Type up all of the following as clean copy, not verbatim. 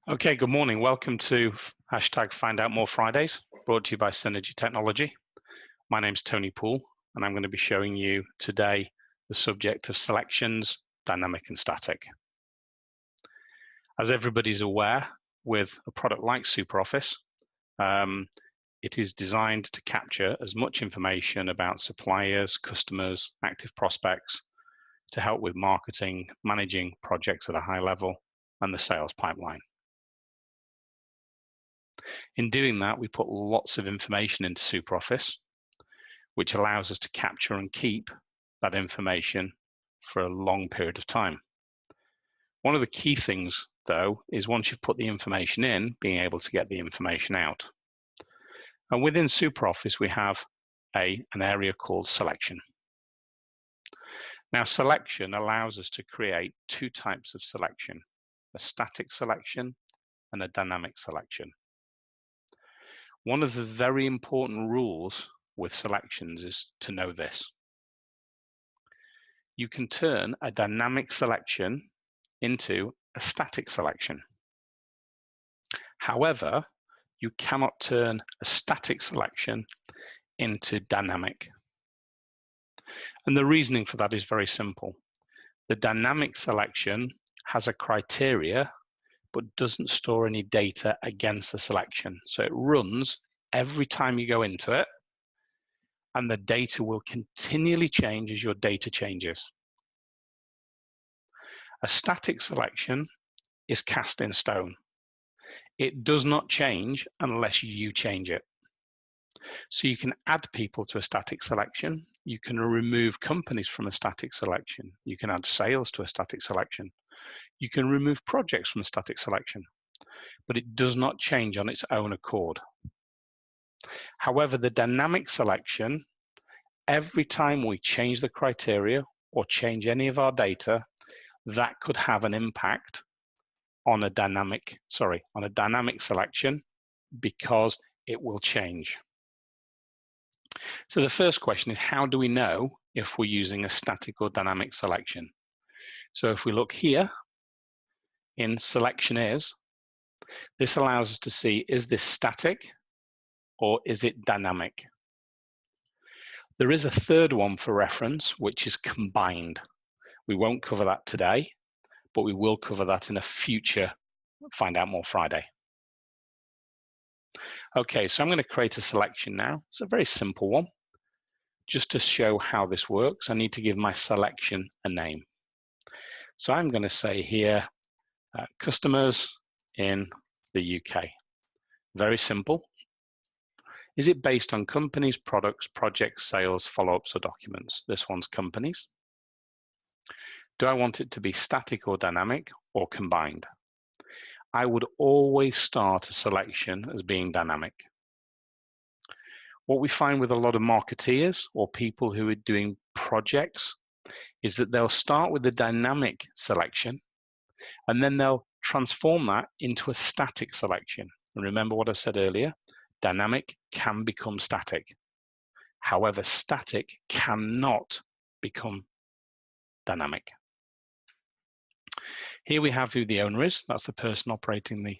Okay, good morning. Welcome to hashtag Find Out More Fridays, brought to you by Synergy Technology. My name's Tony Poole, and I'm going to be showing you today the subject of selections, dynamic and static. As everybody's aware, with a product like SuperOffice, it is designed to capture as much information about suppliers, customers, active prospects to help with marketing, managing projects at a high level, and the sales pipeline. In doing that, we put lots of information into SuperOffice, which allows us to capture and keep that information for a long period of time. One of the key things, though, is once you've put the information in, being able to get the information out. And within SuperOffice, we have an area called Selection. Now, Selection allows us to create two types of selection, a static selection and a dynamic selection. One of the very important rules with selections is to know this. You can turn a dynamic selection into a static selection. However, you cannot turn a static selection into dynamic. And the reasoning for that is very simple. The dynamic selection has a criteria but doesn't store any data against the selection. So it runs every time you go into it, and the data will continually change as your data changes. A static selection is cast in stone. It does not change unless you change it. So you can add people to a static selection. You can remove companies from a static selection. You can add sales to a static selection. You can remove projects from a static selection, but it does not change on its own accord. However, the dynamic selection, every time we change the criteria or change any of our data, that could have an impact on a dynamic selection because it will change. So the first question is, how do we know if we're using a static or dynamic selection? So if we look here in selection is, this allows us to see, is this static or is it dynamic? There is a third one for reference, which is combined. We won't cover that today, but we will cover that in a future Find Out More Friday. Okay, so I'm going to create a selection now. It's a very simple one. Just to show how this works, I need to give my selection a name. So I'm going to say here, customers in the UK. Very simple. Is it based on companies, products, projects, sales, follow-ups, or documents? This one's companies. Do I want it to be static or dynamic or combined? I would always start a selection as being dynamic. What we find with a lot of marketeers or people who are doing projects is that they'll start with the dynamic selection and then they'll transform that into a static selection. And remember what I said earlier, dynamic can become static. However, static cannot become dynamic. Here we have who the owner is. That's the person operating the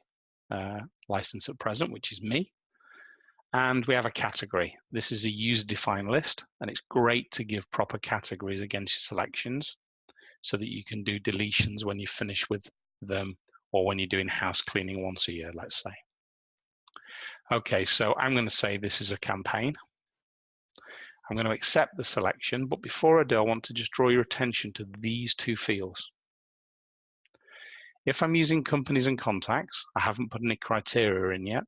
license at present, which is me. And we have a category. This is a user-defined list, and it's great to give proper categories against your selections so that you can do deletions when you finish with them or when you're doing house cleaning once a year, let's say. Okay, so I'm going to say this is a campaign. I'm going to accept the selection, but before I do, I want to just draw your attention to these two fields. If I'm using companies and contacts, I haven't put any criteria in yet,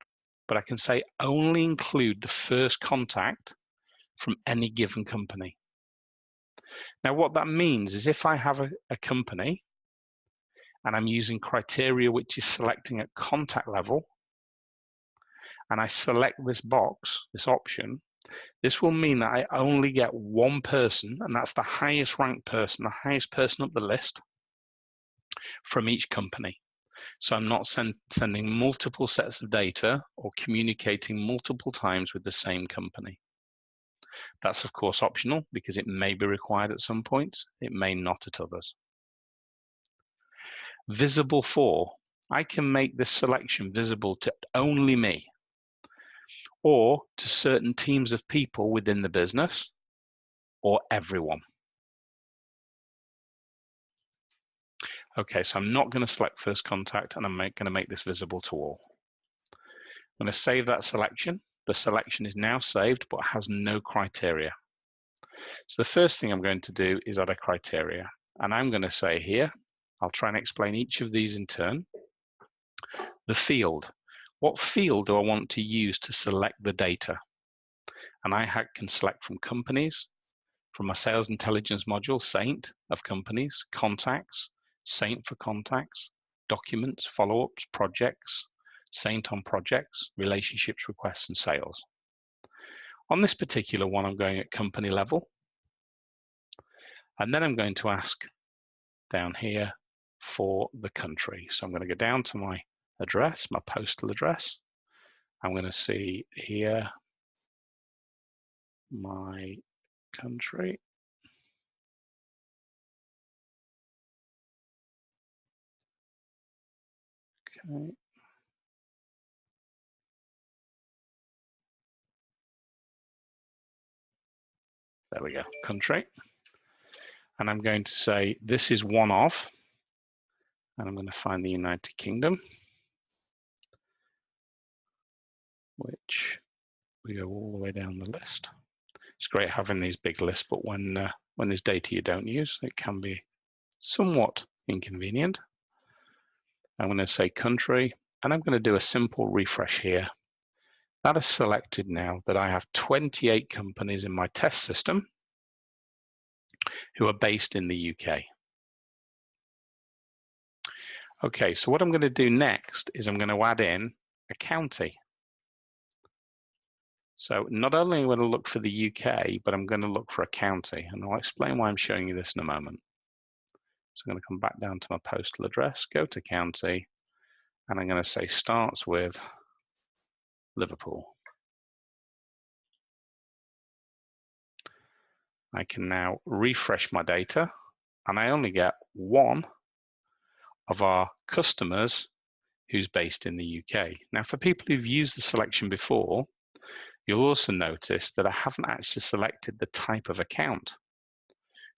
but I can say only include the first contact from any given company. Now, what that means is if I have a company and I'm using criteria which is selecting at contact level, and I select this box, this option, this will mean that I only get one person, and that's the highest ranked person, the highest person up the list from each company. So I'm not sending multiple sets of data or communicating multiple times with the same company. That's of course optional because it may be required at some points, it may not at others. Visible for, I can make this selection visible to only me or to certain teams of people within the business or everyone. Okay, so I'm not going to select first contact and I'm going to make this visible to all. I'm going to save that selection. The selection is now saved but has no criteria. So the first thing I'm going to do is add a criteria. And I'm going to say here, I'll try and explain each of these in turn. The field. What field do I want to use to select the data? And I can select from companies, from my sales intelligence module, Saint of companies, contacts, Saint for contacts, documents, follow-ups, projects, Saint on projects, relationships, requests, and sales. On this particular one, I'm going at company level. And then I'm going to ask down here for the country. So I'm going to go down to my address, my postal address. I'm going to see here my country. Okay. There we go, country. And I'm going to say this is one of, and I'm going to find the United Kingdom, which we go all the way down the list. It's great having these big lists, but when there's data you don't use, it can be somewhat inconvenient. I'm going to say country, and I'm going to do a simple refresh here. That is selected now that I have 28 companies in my test system who are based in the UK. Okay, so what I'm going to do next is I'm going to add in a county. So not only am I going to look for the UK, but I'm going to look for a county, and I'll explain why I'm showing you this in a moment. So I'm going to come back down to my postal address, go to county, and I'm going to say starts with Liverpool. I can now refresh my data, and I only get one of our customers who's based in the UK. Now, for people who've used the selection before, you'll also notice that I haven't actually selected the type of account.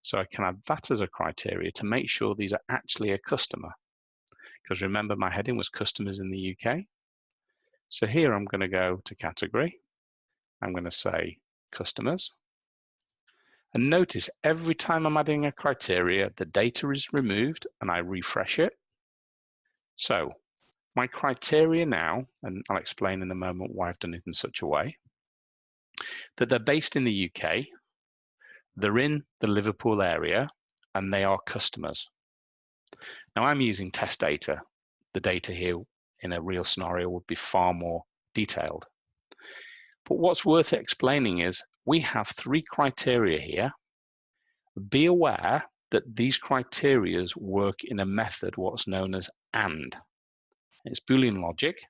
So I can add that as a criteria to make sure these are actually a customer. Because remember, my heading was customers in the UK. So here I'm going to go to category. I'm going to say customers. And notice every time I'm adding a criteria, the data is removed and I refresh it. So my criteria now, and I'll explain in a moment why I've done it in such a way, that they're based in the UK, they're in the Liverpool area, and they are customers. Now I'm using test data. The data here in a real scenario would be far more detailed. But what's worth explaining is we have 3 criteria here. Be aware that these criteria work in a method what's known as AND. It's Boolean logic.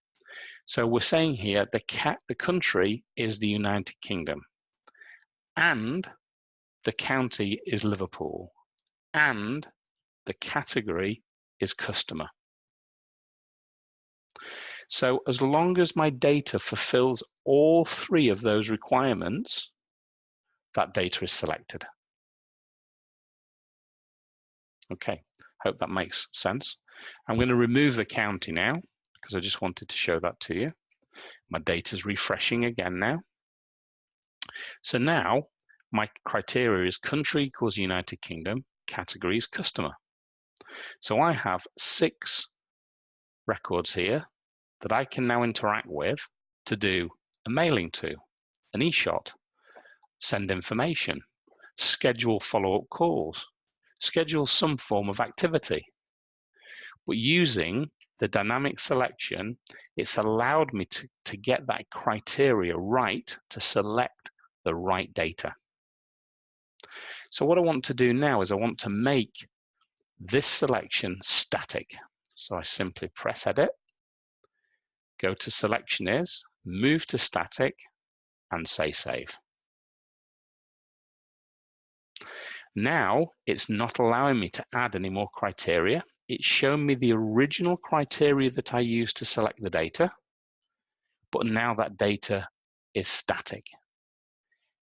So we're saying here the country is the United Kingdom, and the county is Liverpool, and the category is customer. So as long as my data fulfills all 3 of those requirements, that data is selected. Okay, hope that makes sense. I'm going to remove the county now because I just wanted to show that to you. My data is refreshing again now. So now my criteria is country equals United Kingdom, category is customer. So I have 6 records here that I can now interact with to do a mailing to, an e-shot, send information, schedule follow-up calls, schedule some form of activity. But using the dynamic selection, it's allowed me to get that criteria right to select the right data. So what I want to do now is I want to make this selection static. So I simply press edit, go to selection is, move to static, and say save. Now it's not allowing me to add any more criteria. it's shown me the original criteria that I used to select the data, but now that data is static.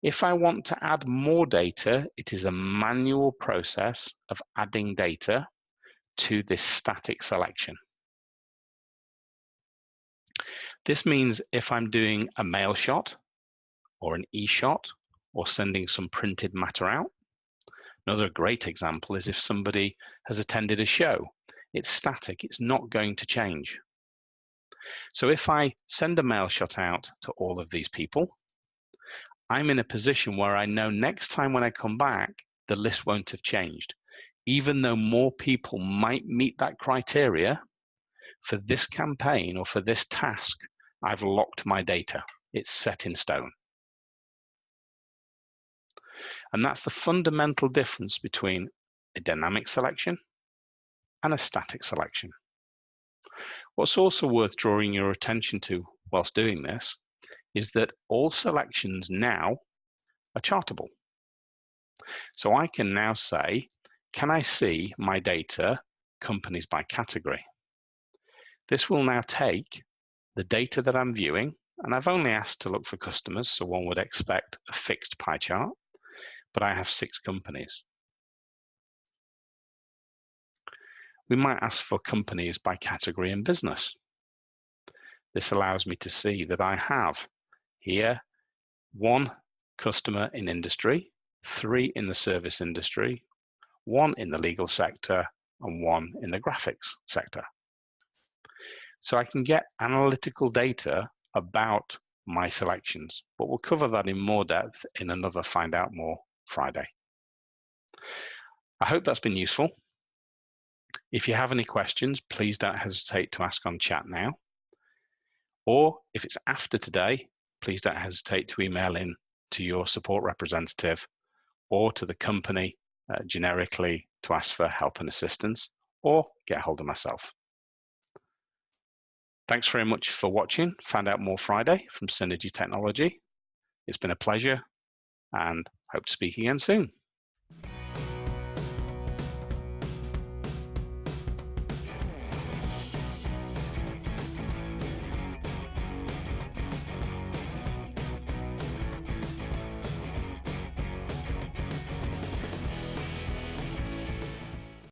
If I want to add more data, it is a manual process of adding data to this static selection. This means if I'm doing a mail shot or an e-shot or sending some printed matter out. Another great example is if somebody has attended a show. It's static, it's not going to change. So if I send a mail shot out to all of these people, I'm in a position where I know next time when I come back, the list won't have changed. Even though more people might meet that criteria, for this campaign or for this task, I've locked my data. It's set in stone. And that's the fundamental difference between a dynamic selection and a static selection. What's also worth drawing your attention to whilst doing this is that all selections now are chartable. So I can now say, can I see my data companies by category? This will now take the data that I'm viewing, and I've only asked to look for customers, so one would expect a fixed pie chart, but I have 6 companies. We might ask for companies by category and business. This allows me to see that I have here 1 customer in industry, 3 in the service industry, 1 in the legal sector, and 1 in the graphics sector. So I can get analytical data about my selections, but we'll cover that in more depth in another Find Out More Friday. I hope that's been useful. If you have any questions, please don't hesitate to ask on chat now. Or if it's after today, please don't hesitate to email in to your support representative or to the company generically to ask for help and assistance, or get hold of myself. Thanks very much for watching Find Out More Friday from Synergy Technology. It's been a pleasure and hope to speak again soon.